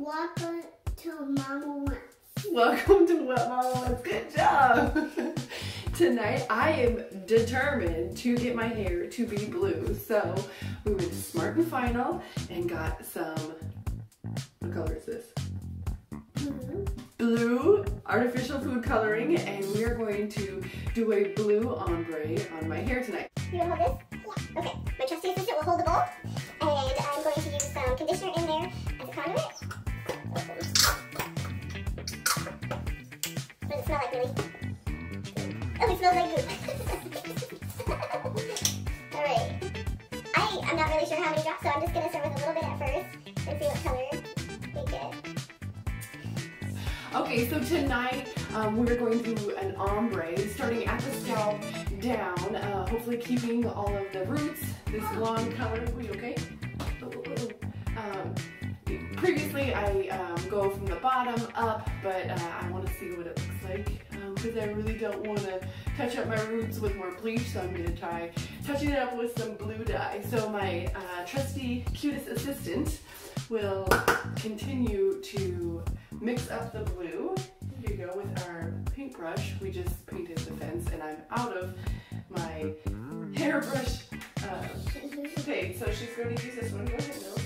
Welcome to Mama Wants. Welcome to What Mama Wants. Good job. Tonight I am determined to get my hair to be blue. So we went to Smart and Final and got some, what color is this? Blue artificial food coloring, and we are going to do a blue ombre on my hair tonight. You want to hold this? Yeah. Okay. My trusty assistant will hold the bowl, and I'm going to use some conditioner in there as a conduit. What does it smell like, really? Oh, it smells like goop. Alright. I'm not really sure how many drops, so I'm just going to start with a little bit at first and see what color we get. Okay, so tonight we're going to do an ombre, starting at the scalp down, hopefully keeping all of the roots, this blonde color. Are we okay? Previously I go from the bottom up, but I want to see what it looks like because I really don't want to touch up my roots with more bleach, so I'm going to try touching it up with some blue dye. So my trusty cutest assistant will continue to mix up the blue. Here you go, with our paintbrush. We just painted the fence and I'm out of my hairbrush. Okay, so she's going to use this one. Go ahead, Mills.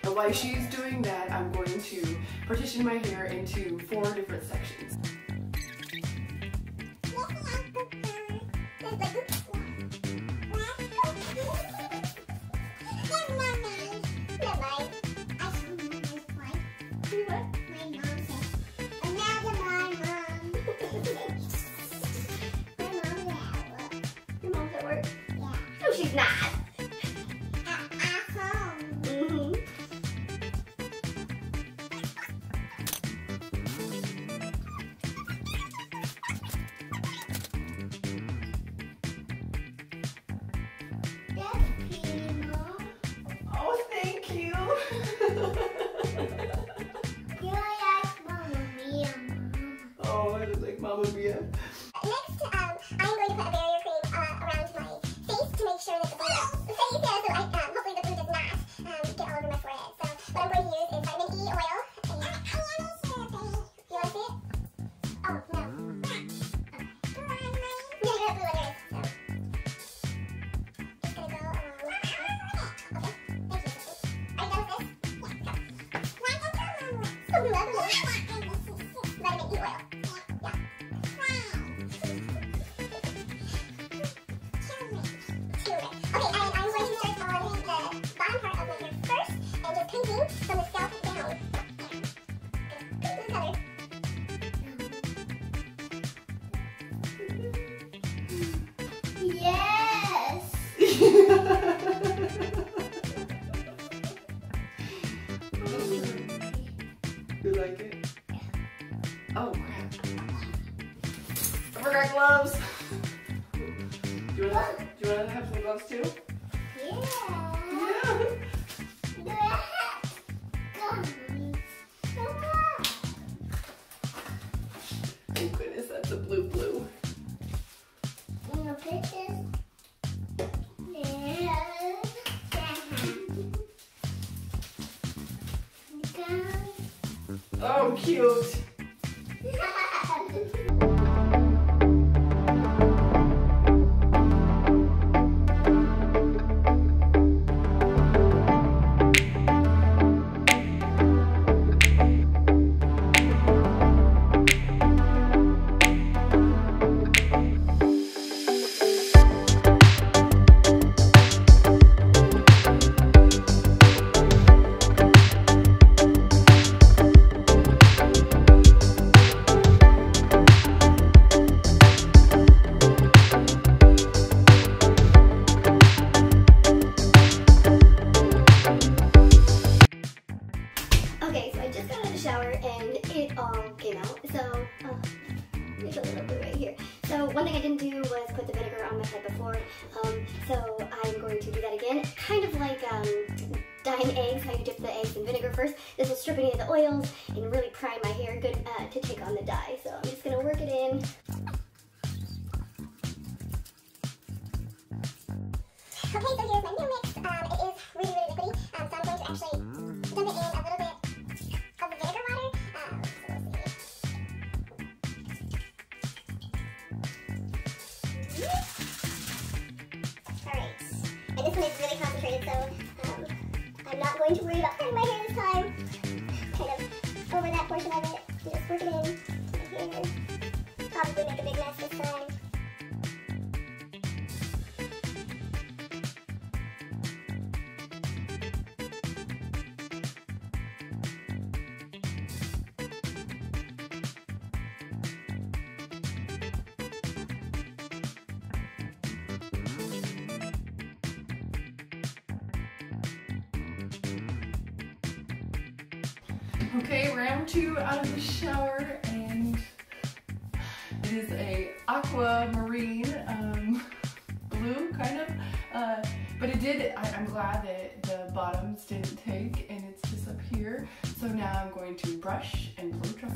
And while she's doing that, I'm going to partition my hair into 4 different sections. No, she's not. Oh, thank you. You like Mamma Mia, Mama. Oh, I look like Mamma Mia. Next, I'm going to put a barrier cream around my face to make sure that the blue stays there, so hopefully the blue does not get all over my forehead. So what I'm going to use is vitamin E oil. And you want to see it? Oh, no. Yeah, you got blue on yours. So. Just going to go along. Okay, thank you. Are you done with this? Yeah, go. So blue, vitamin E oil. Yeah. From the scalp down. Good color. Yes! You like it? Oh, crap. I forgot gloves. Do you want to have some gloves too? Yeah. Yeah. Thank goodness that's a blue blue. I'm gonna put this. Oh, cute. Okay, so I just got out of the shower and it all came out. So, there's a little bit right here. So one thing I didn't do was put the vinegar on my head before. So I'm going to do that again. Kind of like dyeing eggs, how you dip the eggs in vinegar first. This will strip any of the oils and really prime my hair good to take on the dye. So I'm just gonna work it in. Okay, so here's my new mix. It is really, really liquidy, so I'm going to actually dump it in a little one is really concentrated, so I'm not going to worry about cutting my hair this time. Kind of over that portion of it. Just work it in here. Probably make a big mess this time. Okay, round 2 out of the shower, and it is a aquamarine blue kind of, but it did, I'm glad that the bottoms didn't take, and it's just up here. So now I'm going to brush and blow dry.